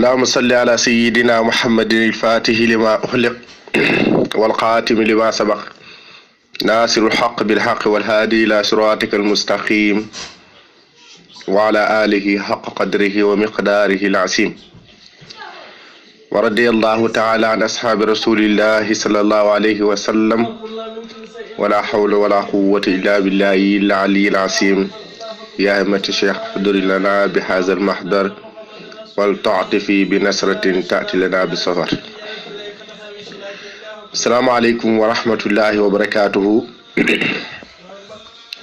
اللهم صل على سيدنا محمد الفاتح لما أغلق والقاتم لما سبق ناصر الحق بالحق والهادي إلى صراطك المستقيم وعلى آله حق قدره ومقداره العظيم ورضي الله تعالى عن أصحاب رسول الله صلى الله عليه وسلم ولا حول ولا قوة إلا بالله العلي العظيم يا همة الشيخ احضر لنا بهذا المحضر والتعطفي بنصرة تأتي لنا بسفر. السلام عليكم ورحمة الله وبركاته.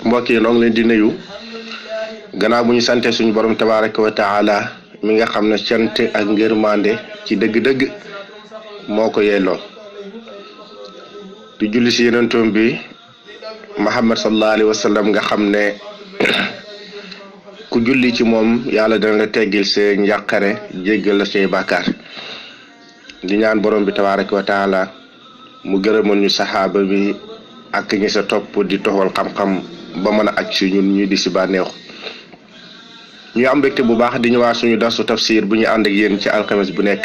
mbokki noo ngi leen di nuyu gannaaw bu ñu sante suñu borom tabaaraka wa taala mi nga xam ne cant ak ngërmande ci dëgg-dëgg moo ko yelloo di julli si yonentam bi Muhammad sallallahu alayhi wa sallam nga xam ne ku julli ci moom yàlla dana la teggil see njàqare jéggal la say bàkkaar di ñaan borom bi tabaaraka wa taala mu gërëmoon ñu saxaaba bi ak ñi sa topp di toxal xam-xam ba mën a aj si ñun ñu di si bànneexu ñu am mbégte bu baax di ñëwaat suñu darsu tafsir bu ñu ànd ak yéen ci alxames bu nekk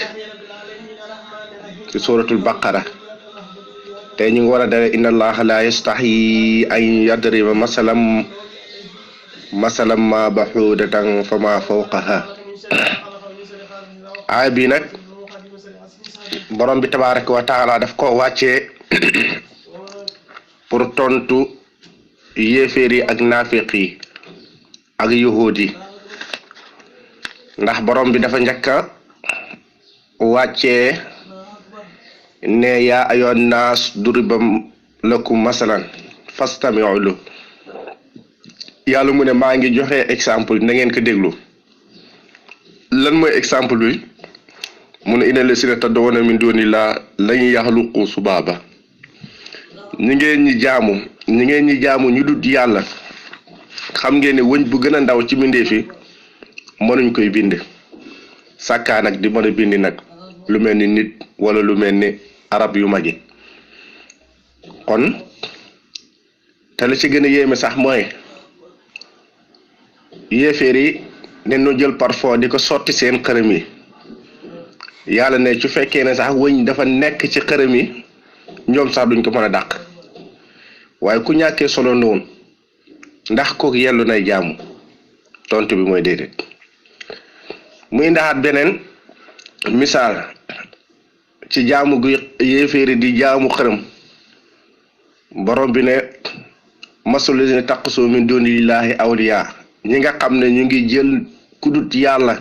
ci suratul baqara tey ñu ngi war a dale inna allaha la yastahi an yadriba masalam ma baxuudatan fa ma fawqaha aay bi nag borom bi tabaraka wa taala daf ko wàccee pour tontu yéeféer yi ak naafiq yi ak yahuud yi ndax borom bi dafa njëkk a wàccee ne yaa ayoon naas duriba lakum masalan fastami'u lahu yàlla mu ne maa ngi joxe exemple na ngeen ko déglu lan mooy exemple bi mu ne inna lasina tad'una min dunillah lan yaxluqu subaaba ñi ngeen ñi jaamu ñu dut yàlla xam ngeen ne wëñ bu gën a ndaw ci mbindeef yi mënuñ koy bind sàkkaa nag di mën a bind nag lu mel ni nit wala lu mel ni arab yu mag yi kon te la ci gën a yéeme sax mooy yéeféer yi dañoo jël parfois di ko sotti seen xërëm yi yàlla ne su fekkee ne sax wëñ dafa nekk ci xërëm yi ñoom sax duñ ko mën a dàq waaye ku ñàkkee solo noonu ndax kooku yellu nay jaamu tontu bi mooy déedéet mu indaxaat beneen misaal ci jaamu gu yéeféeri di jaamu xërëm borom bi ne masul lazina taqasu min dunillahi awliya ñi nga xam ne ñu ngi jël kudut yàlla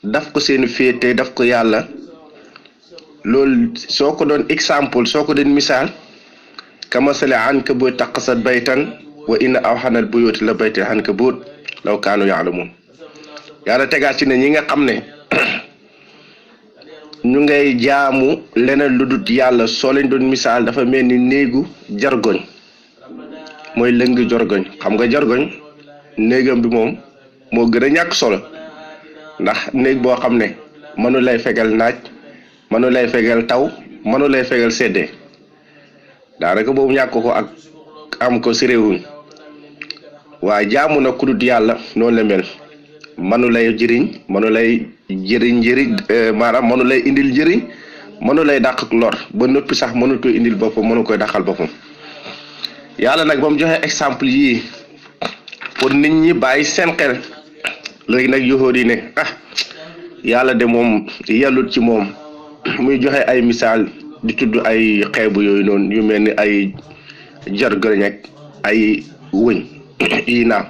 daf ko seen féete daf ko yàlla loolu soo ko doon exemple soo ko doon misaal kamasali ankabut taqasat baytan wa inna awhanal buyuti la baytil ankabut law kaanu ya'lamun yàlla tegaat ci ne ñi nga xam ne ñu ngay jaamu leneen lu dut yàlla soo leen doon misaal dafa mel ni néegu jargoñ mooy lëng jorgoñ xam nga jargoñ néegam bi moom moo gën a ñàkk solo ndax néeg boo xam ne mënu lay fegal naaj mënu lay fegal taw mënu lay fegal seddee daanaka boobu ñàkk ko ak am ko si réewuñ waaye jaamu na ku dut yàlla noonu la mel mënu lay jëriñ mënu lay maanaam mënu lay indil jëriñ mënu lay dàq ak lor ba noppi sax mënu koy indil boppam mënu koy dàqal boppam yàlla nag ba mu joxe exemple yii pour nit ñi bàyyi seen xel léegi nag yahuud yi ne yàlla de moom yellut ci moom muy joxe ay misaal di tudd ay xeebu yooyu noonu yu mel ni ay jargoñ ak ay wëñ yi naam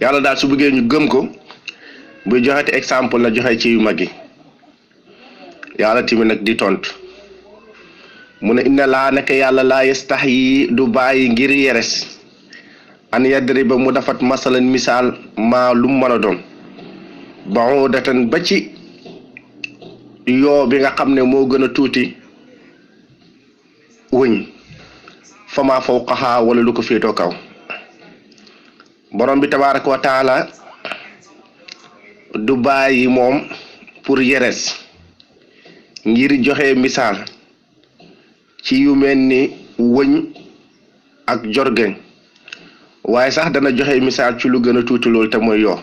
yàlla daal su bëggee ñu gëm ko buy joxeti exemple la joxe ci yu mag yi yàlla tamit nag di tontu mu ne inna laa nekk yàlla laa yastaxyi du bàyyi ngir yeres an yadriba mu dafat masalan misaal maa lu mën a doon ba'udatan ba ci yoo bi nga xam ne moo gën a tuuti wëñ fa maa fawqahaa wala lu ko féetoo kaw borom bi tabaaraka wa taala du bàyyi moom pour yeres ngir joxe misaal ci yu mel ni wëñ ak jorgeñ waaye sax dana joxe misaal ci lu gën a tuuti loolu te mooy yoo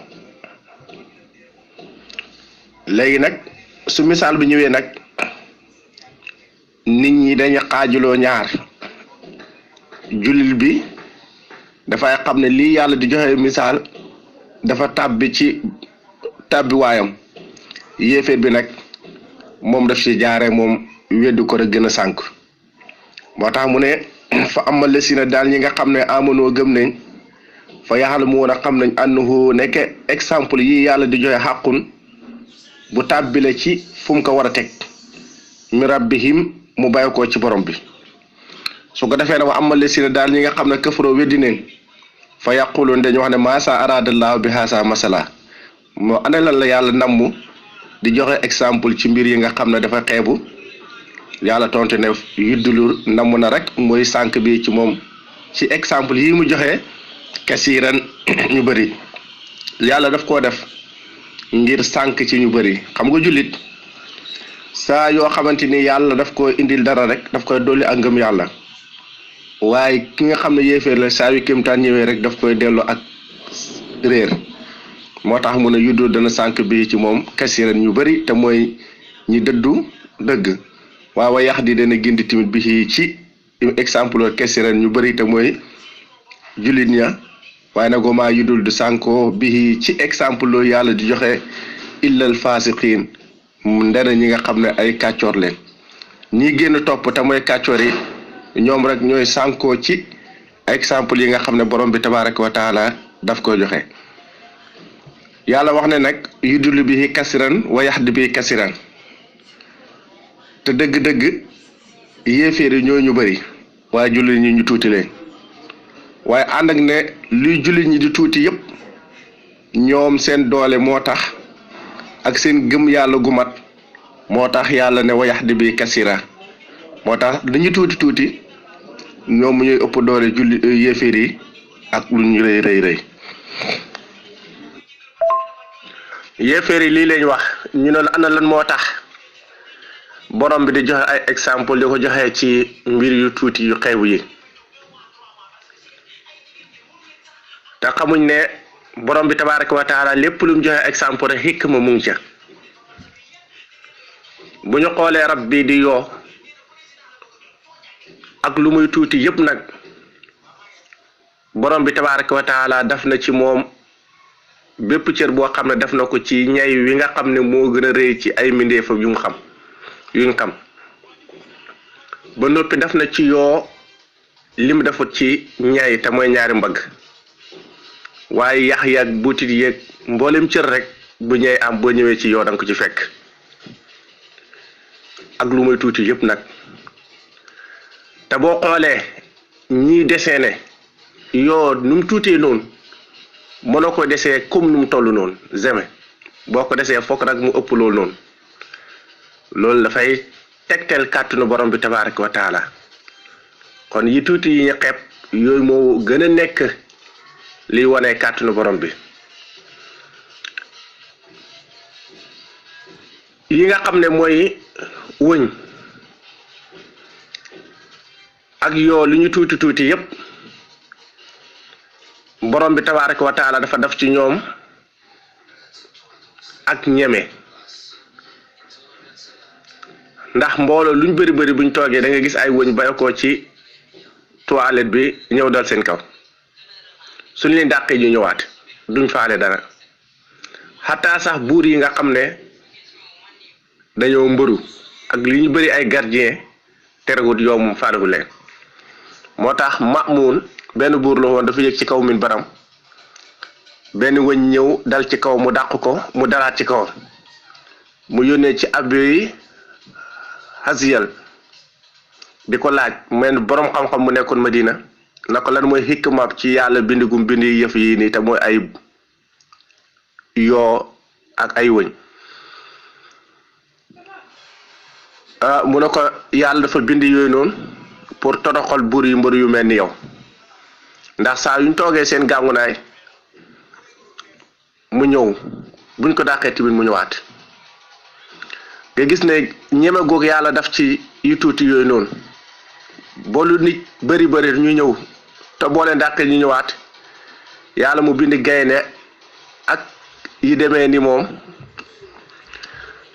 léegi nag su misaal bi ñëwee nag nit ñi dañu xaajuloo ñaar jullit bi dafay xam ne lii yàlla di joxe misaal dafa tàbbi ci tàbbi waayam yéeféer bi nag moom daf ci jaare moom weddu ko rek gën a sànk moo tax mu ne fa amal lesina daal ñi nga xam ne amanoo gëm nañ fa yaxal mu woon a xam nañ annahu nekk exemple yi yàlla di joxe xàqun bu tàbbile ci fu mu ko war a teg mi rabbihim mu bàyyi ko ci borom bi su ko defee ne wa amal lesina daal ñi nga xam ne këfaroo weddi neen fa yaquluun dañu wax ne maasa aradallahu bi haasa masala moo ana lan la yàlla namm di joxe exemple ci mbir yi nga xam ne dafa xeebu yàlla tontu ne yuddulur namm na rek mooy sànq bi ci moom ci exemple yi mu joxe kasiiran ñu bëri yàlla daf koo def ngir sànq ci ñu bëri xam nga jullit saa yoo xamante ni yàlla daf ko indil dara rek daf koy dolli ak ngëm yàlla waaye ki nga xam ne yéeféer la saa yu kéemtaan ñëwee rek daf koy delloo ak réer moo tax mu ne yuddul dana sànq bi ci moom kasiiran ñu bëri te mooy ñi dëddu dëgg waaw yax di dana gindi tamit bi ci exemple kasiiran ñu bëri te mooy jullit ña waaye nag maa yudul du sànko bi ci exemple loolu yàlla di joxe illal faasiqiin ndena ñi nga xam ne ay kàccoor leen ñi génn topp te mooy kàccoor yi ñoom rek ñooy sànkoo ci exemple yi nga xam ne borom bi tabaaraka wa taala daf koy joxe yàlla wax ne nag yudul bi kasiran wa yaxdi bi kasiran te dëgg-dëgg yéeféer yi ñoo ñu bëri waaye jullit ñi ñu tuuti leen waaye ànd ak ne luy jullit ñi di tuuti yépp ñoom seen doole moo tax ak seen gëm yàlla gu mat moo tax yàlla ne wa yaxdi bi kasira moo tax dañu tuuti ñoom ñuy ëpp doole julli yéeféer yi ak lu ñu rëy rëy yéeféer yi lii lañ wax ñu ne ana lan moo tax borom bi di joxe ay exemple di ko joxe ci mbir yu tuuti yu xew yi te xamuñ ne borom bi tabaaraka wa taala lépp lu mu joxe exemple rek hikma mu ngi ca bu ñu xoolee rab bi di yoo ak lu muy tuuti yépp nag borom bi tabaaraka wa taala daf na ci moom bépp cër boo xam ne def na ko ci ñay wi nga xam ne moo gën a rëy ci ay mbindeefam yuñ xam ba noppi def na ci yoo lim defut ci ñay te mooy ñaari mbagg waaye yax yaag buutit yeeg mboolem cër rek bu ñëwee am boo ñëwee ci yoo danga ko ci fekk ak lu muy tuuti yëpp nag te boo xoolee ñiy dessiné yoo nu mu tuutee noonu mënoo ko desee comme nu mu toll noonu jamais boo ko desee fokk nag mu ëpp loolu noonu loolu dafay tegteel kàttanu borom bi tabaaraka wa taala kon yi tuuti yi ñu xeeb yooyu moo gën a nekk liy wane kàttanu borom bi yi nga xam ne mooy wëñ ak yoo lu ñu tuuti yépp borom bi tabaaraka wa taala dafa def ci ñoom ak ñeme ndax mbooloo luñ bëri buñ toogee da nga gis ay wëñ bàyyi ko ci toilette bi ñëw dal seen kaw suñ leen dàqee ñu ñëwaat duñ faale dara xataa sax buur yi nga xam ne dañoo mbëru ak li ñu bëri ay gardien terewut yow moom faalewu leen moo tax Maamun benn buur la woon dafa yëg ci kaw min baram benn wëñ ñëw dal ci kaw mu dàq ko mu dalaat ci kaw mu yónnee ci Abi Hasiyal di ko laaj men borom xam-xam mu nekkoon Madina na ko lan mooy hikma ci yàlla bindigum bindi yëf yi nii te mooy ay yoo ak ay wëñ mu ne ko yàlla dafa bind yooyu noonu pour toroxal buur yu mbër yu mel ni yow ndax saa yuñ toogee seen gàngunaay mu ñëw buñ ko dàqee tamit mu ñëwaat nga gis ne ñeme goog yàlla daf ci yu tuuti yooyu noonu boolu nit bëri ñu ñëw te boo leen dàqee ñu ñëwaat yàlla mu bind gaynde ak yi demee ni moom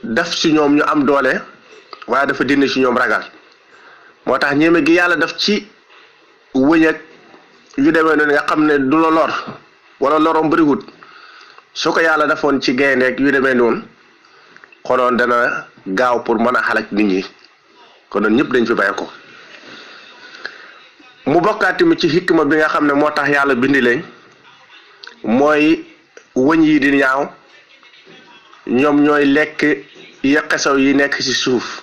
def ci ñoom ñu am doole waaye dafa dindi ci ñoom ragal moo tax ñeme gi yàlla def ci wëñ ak yu demee noonu nga xam ne du la lor wala lorom bëriwut su ko yàlla defoon ci gaynde ak yu demee noonu konoon dana gaaw pour mën a xalak nit ñi konoon ñëpp dañ fi bàyyi ko mu bokkaat mi ci hikma bi nga xam ne moo tax yàlla bindi leen mooy wëñ yi di ñaaw ñoom ñooy lekk yaqesaw yi nekk ci suuf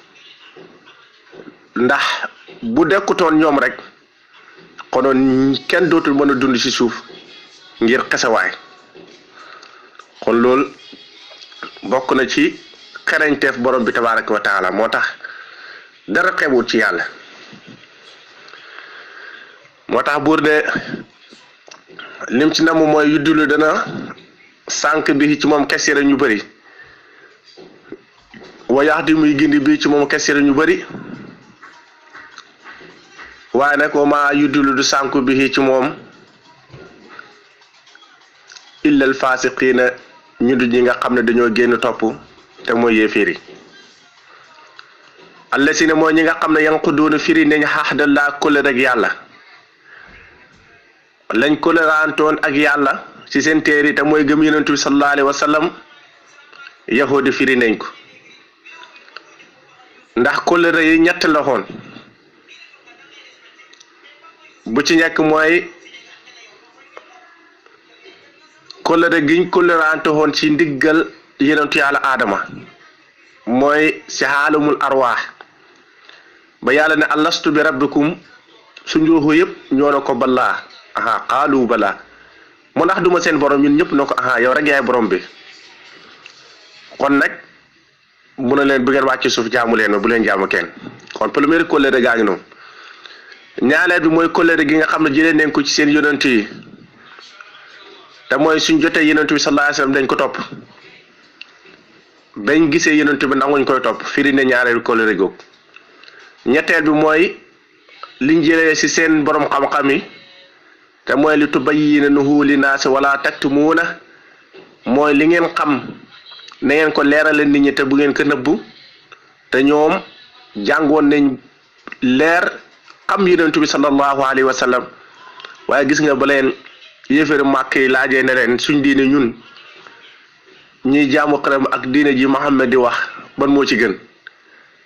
ndax bu dekkutoon ñoom rek konoon kenn dootul mën a dund ci suuf ngir xesawaay kon loolu bokk na ci xereñteef borom bi tabaraka wa taala moo tax dara xewut ci yàlla moo tax buur de lim ci namu mooy yuddulu dana sànq bi ci moom kesira ñu bëri wayax di muy gindi bi ci moom kesira ñu bëri waaye nag wa maa yuddulu du sànq bi ci moom illal faasiqiina ñu du ñi nga xam ne dañoo génn topp te mooy yéeféeri allasi ne mooy ñi nga xam ne yanquduuna firi nañ xaxdallaa kóllëre ak yàlla lañ kóllëraantoon ak yàlla ci seen téere te mooy gëm yonent bi sallallahu alayhi wa sallam yahudi firi nañ ko ndax kóllëre yi ñett la xoon bu ci nekk mooy kóllëre giñ kóllëraante woon ci ndiggal yonentu yàlla aadama mooy si xaalumul arwaax ba yàlla ne alastu bi rabbikum su njuuxu yëpp ñoo na ko balaa aha xaalu balaa mu ndax duma seen borom ñun ñëpp na ko aha yow rek yaay borom bi kon nag mu ne leen bu ngeen wàcc suuf jaamu leen bu leen jaamu kenn kon premier kóllëre gaa ngi noonu ñaareel bi mooy kóllëre gi nga xam ne jëlee nañ ko ci seen yonent yi te mooy suñ jotee yonent bi sallallahu alayhi wasallam dañ ko topp bañ gisee yonent bi nanguñ koy topp firi ne ñaareelu kóllëre googu ñetteel bi mooy liñ jëlee ci seen borom xam-xam yi te mooy li tubayyinahu linnaasi wala taktumuuna mooy li ngeen xam na ngeen ko leerale nit ñi te bu ngeen ko nëbbu te ñoom jàngoon nañ leer xam yonent bi sallallahu alayhi wa sallam waaye gis nga ba leen yéeféeri màkk yi laajee ne leen suñ diine ñun ñuy jaamu xërëm ak diine ji Muhammad di wax ban moo ci gën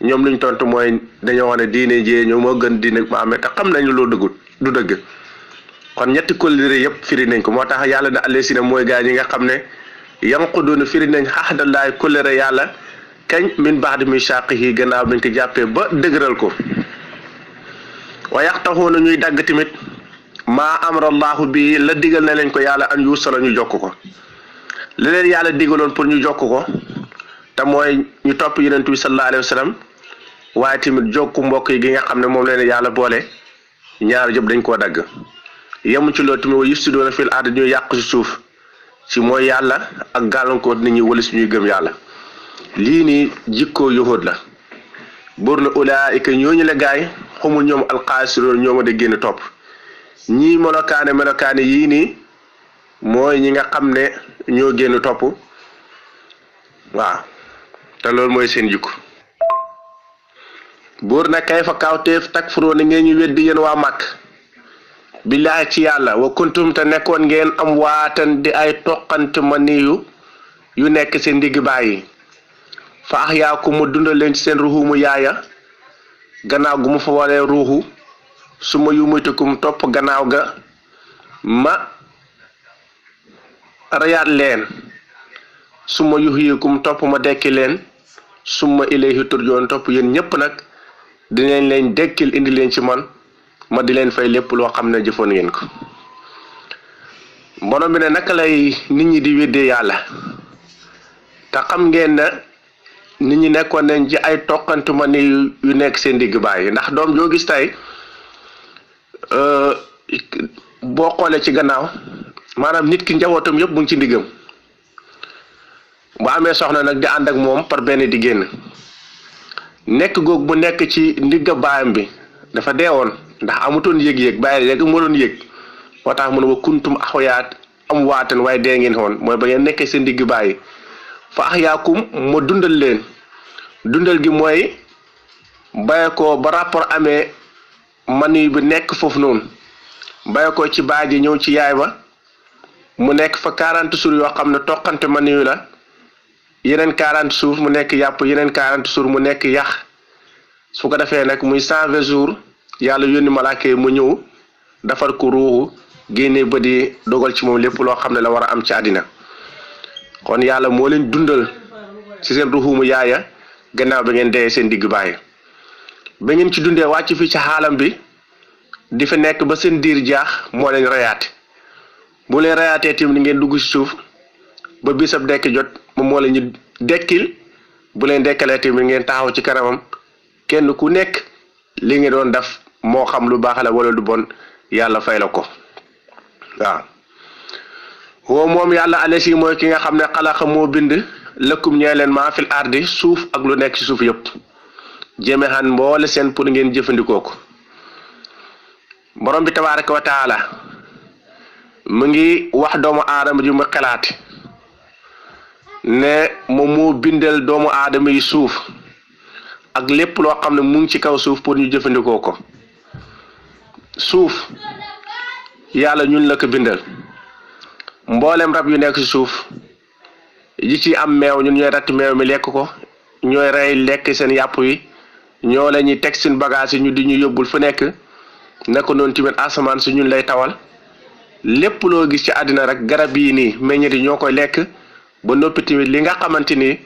ñoom luñ tontu mooy dañoo wax ne diine jee ñoo moo gën diine Muhammad te xam nañ loolu dëggut du dëgg kon ñetti kóllëre yëpp firi nañ ko moo tax yàlla ne allazina mooy gaa ñi nga xam ne yanquduuna firi nañ xaxdallaay kóllëre yàlla kañ min ba'di misaaqihi gannaaw bañ ko jàppee ba dëgëral ko wa yaqtahuuna ñuy dagg tamit maa amrallahu bi la digal na leen ko yàlla an yusala ñu jokk ko li leen yàlla digaloon pour ñu jokk ko te mooy ñu topp yonent bi sallallahu alayhi wa sallam waaye tamit jokku mbokk yi gi nga xam ne moom leen yàlla boole ñaar jëpp dañ koo dagg yemu ci loolu tamit wa yufsiduuna fil ard ñuy yàq ci suuf ci mooy yàlla ak gàllankoor nit ñi wala suñuy gëm yàlla lii nii jikkoo yahud la buur na ulaayika ñooñu la gaay xamul ñoom alxaasiroon ñooma de génn topp ñii melokaane yii nii mooy ñi nga xam ne ñoo génn topp waaw te loolu mooy seen jikko buur na kay fa kawteef takfuroo na ngeen ñu weddi yéen waa màkk billaahi ci yàlla wa kuntum te nekkoon ngeen am waatan di ay toqante maniyu yu nekk seen ndigg bàyyi fa ax yaa ko mu dundal leen ci seen ruuxu mu yaaya gannaaw gu mu fa waree ruuxu su ma yu muytukum topp gannaaw ga ma rayaat leen su ma yuhyikum topp ma dekki leen su ma ilayhi turjoon topp yéen ñëpp nag dinañ leen dekkil indi leen ci man ma di leen fay lépp loo xam ne jëfoon ngeen ko borom bi ne naka lay nit ñi di weddee yàlla te xam ngeen ne nit ñi nekkoon nañ ci ay toqante ma ni yu nekk seen digg bàyyi ndax doom joo gis tey boo xoolee ci gannaaw maanaam nit ki njabootam yëpp mu ngi ci ndiggam bu amee soxna nag di ànd ak moom par benn di génn nekk goog bu nekk ci ndigga baayam bi dafa deewoon ndax amutoon yëg-yëg bàyyi léegi moo doon yëg moo tax mu ne wa kuntum axwayaat am waatan waaye dee ngeen woon mooy ba ngeen nekkee seen digg bàyyi fa axyaakum ma dundal leen dundal gi mooy baye ko ba rapport amee mani bi nekk foofu noonu baye ko ci baay ji ñëw ci yaay ba mu nekk fa 40 jours yoo xam ne toqante mani yu la yeneen 40 jours mu nekk yàpp yeneen 40 jours mu nekk yax su ko defee nag muy 120 jours yàlla yónni malaaka yi mu ñëw defar ko ruuxu génne ba di dogal ci moom lépp loo xam ne la war a am ci àddina kon yàlla moo leen dundal ci seen ruuxumu yaaya gannaaw ba ngeen dee seen digg bàyyi ba ngeen ci dundee wàcc fii ci xaalam bi di fa nekk ba seen diir jaax moo leen reyaate bu leen reyaatee tamit ngeen dugg ci suuf ba bisab dekk jot moom moo la ñu dekkil bu leen dekkalee tamit ngeen taxaw ci kanamam kenn ku nekk li nga doon def moo xam lu baax la wala lu bon yàlla fay la ko waaw woo moom yàlla alesi mooy ki nga xam ne xalaqa moo bind lëkkum ñee leen maa fil ardi suuf ak lu nekk ci suuf yëpp jéeme xan mboole seen pour ngeen jëfandikoo ko borom bi tabaaraka wa taala mu ngi wax doomu aadama ji mu xalaat ne moom moo bindal doomu aadama yi suuf ak lépp loo xam ne mu ngi ci kaw suuf pour ñu jëfandikoo ko suuf yàlla ñun la ko bindal mboolem rab yu nekk ci suuf yi ci am meew ñun ñooy ratt meew mi lekk ko ñooy rey lekk seen yàpp yi ñoo la ñuy teg seen bagage yi ñu di ñu yóbbul fu nekk naka noonu tamit asamaan si ñun lay tawal lépp loo gis ci àddina rek garab yi nii meññet yi ñoo koy lekk ba noppi tamit li nga xamante ni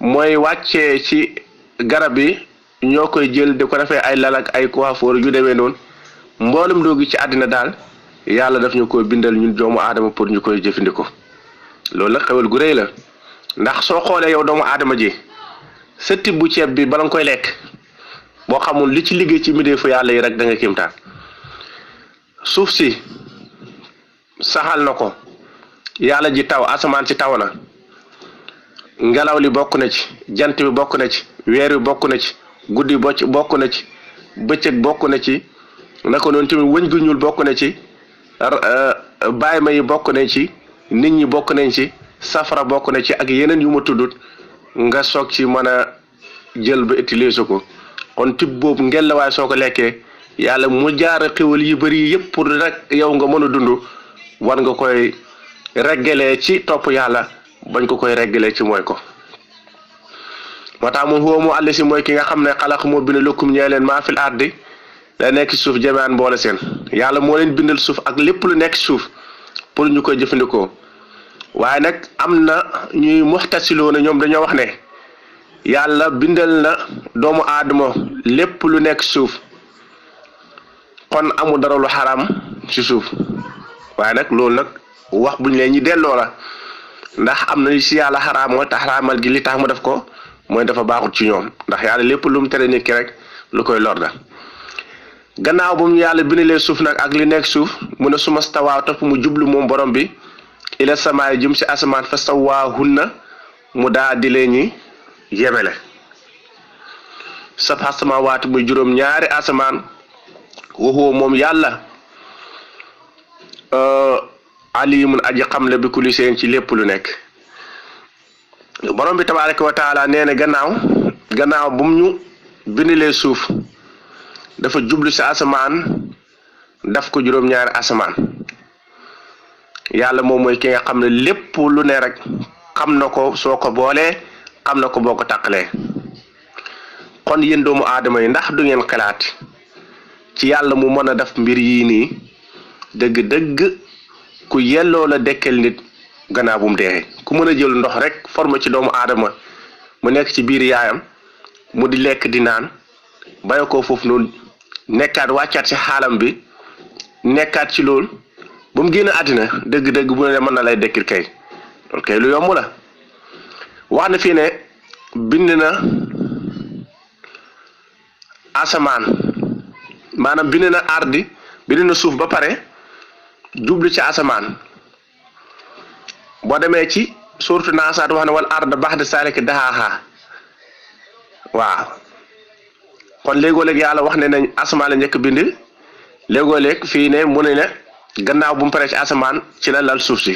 mooy wàccee ci garab yi ñoo koy jël di ko defee ay lal ak ay coiffeur yu demee noonu mboolem loo gis ci àddina daal yàlla daf ñu koy bindal ñun doomu aadama pour ñu koy jëfandikoo loolu nag xewal gu rëy la ndax soo xoolee yow doomu aadama ji sa tibb bu ceeb bi bala nga koy lekk boo xamul li ci liggéey ci mbindeefu yàlla yi rek da nga kéemtaan suuf si saxal na ko yàlla ji taw asamaan si taw na ngelaw li bokk na ci jant bi bokk na ci weer wi bokk na ci guddi bokk na ci bëccëg bokk na ci naka noonu tamit wëñ gu ñuul bokk na ci bàyyi ma yi bokk nañ ci nit ñi bokk nañ ci safara bokk na ci ak yeneen yu ma tuddut nga soog ci mën a jël ba utiliser ko kon tib boobu ngel la waaye soo ko lekkee yàlla mu jaara xéwal yi bëri yëpp pour rek yow nga mën a dund war nga koy reggalee ci topp yàlla bañ ko koy reggalee ci mooy ko moo tax moom xoo mu àll si mooy ki nga xam ne xalaq moo bind lëkkum ñee leen maa fil ardi la nekk suuf jamaan boole seen yàlla moo leen bindal suuf ak lépp lu nekk suuf pour ñu koy jëfandikoo waaye nag am na ñuy muxtasiloo na ñoom dañoo wax ne yàlla bindal na doomu aadama lépp lu nekk suuf kon amul dara lu xaram ci suuf waaye nag loolu nag wax buñ leen ñi delloo la ndax am na si yàlla xaraam mooy tax xaraamal gi li tax mu def ko mooy dafa baaxut ci ñoom ndax yàlla lépp lu mu tere nit ki rek lu koy lor la gannaaw bu mu yàlla bindalee suuf nag ak li nekk suuf mu ne suma stawaa topp mu jublu moom borom bi ila samaay jëm si asamaan fa sawaahunna mu daa di leen ñi yemele sab'a samaawaat muy juróom ñaari asamaan waxoo moom yàlla alimun aji xam la bi kulli seen ci lépp lu nekk borom bi tabaaraka wa taala nee na gannaaw bu mu ñu bindalee suuf dafa jublu si asamaan daf ko juróom ñaari asamaan yàlla moom mooy ki nga xam ne lépp lu ne rek xam na ko soo ko boolee xam na ko boo ko tàqalee kon yéen doomu aadama yi ndax du ngeen xalaat ci yàlla mu mën a def mbir yii nii dëgg-dëgg ku yelloo la dekkel nit gannaaw bu mu dee ku mën a jël ndox rek forme ci doomu aadama mu nekk ci biir yaayam mu di lekk di naan bàyyi ko foofu noonu nekkaat wàccaat ci xaalam bi nekkaat ci loolu ba mu génn àddina dëgg-dëgg bu ne mën na lay dekkil kay loolu kay lu yomb la wax na fii ne bind na asamaan maanaam bind na ardi bind na suuf ba pare jublu ci asamaan boo demee ci suuratu naasaat wax na wal arda ba'da zaalika dahaahaa waaw kon léegoo-léeg yàlla wax ne nañ asamaan la njëkk bind léegoo-léeg fii ne mu ne ne gannaaw bu mu paree ci asamaan ci la lal suuf si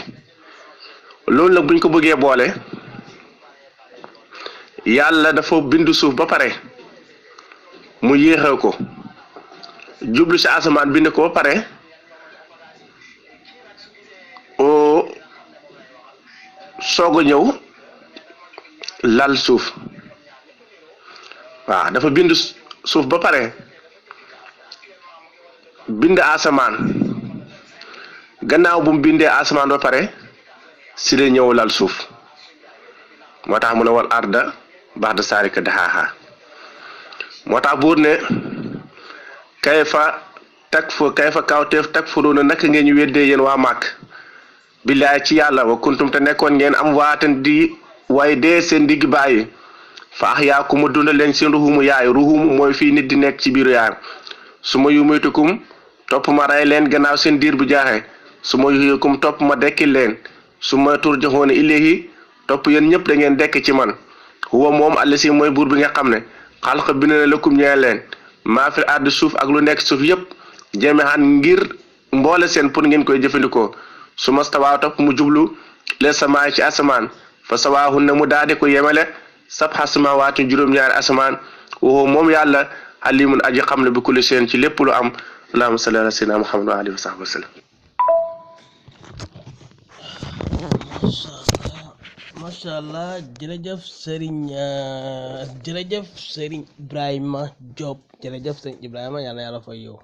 loolu nag buñ ko bëggee boole yàlla dafa bindu suuf ba pare mu yéexee ko jublu ci asamaan bind ko ba pare o soog a ñëw lal suuf waaw dafa bind suuf ba pare bind asamaan gannaaw bu mu bindee asamaan ba pare si la ñëw lal suuf moo tax mu ne wal arda ba'da zaalika dahaahaa moo tax buur ne kayfa kawteef takfuruuna naka ngeen ñu weddee yéen waa màkk billaay ci yàlla wa kuntum te nekkoon ngeen am waatan di way dee seen digg bàyyi fa ahyaakum mu dundal leen seen ruhumu yaay ruhumu mooy fii nit di nekk ci biiru yaay su ma yumitukum topp ma rey leen gannaaw seen diir bu jaaxe su ma yuhyikum topp ma dekkil leen su ma turjaxoona ilayhi topp yéen ñëpp da ngeen dekk ci man huwa moom allasi mooy buur bi nga xam ne xalqa bind na lakum ñeel leen maa fil ardi suuf ak lu nekk suuf yëpp jami'an ngir mboole seen pour ngeen koy jëfandikoo su ma stawaa topp mu jublu les samaay ci asamaan fa sawaahun na mu daade ko yemele sab'a samaawaati juróom-ñaari asamaan woo moom yàlla alimun aji xam ne bi kulli seen ci lépp lu am allahumma salli ala sayyidina muhammad wa alihi wa sahbihi wa sallam. macha allah jërëjëf Serigne Ibrahima Diop jërëjëf Serigne Ibrahima yàlla fay yow.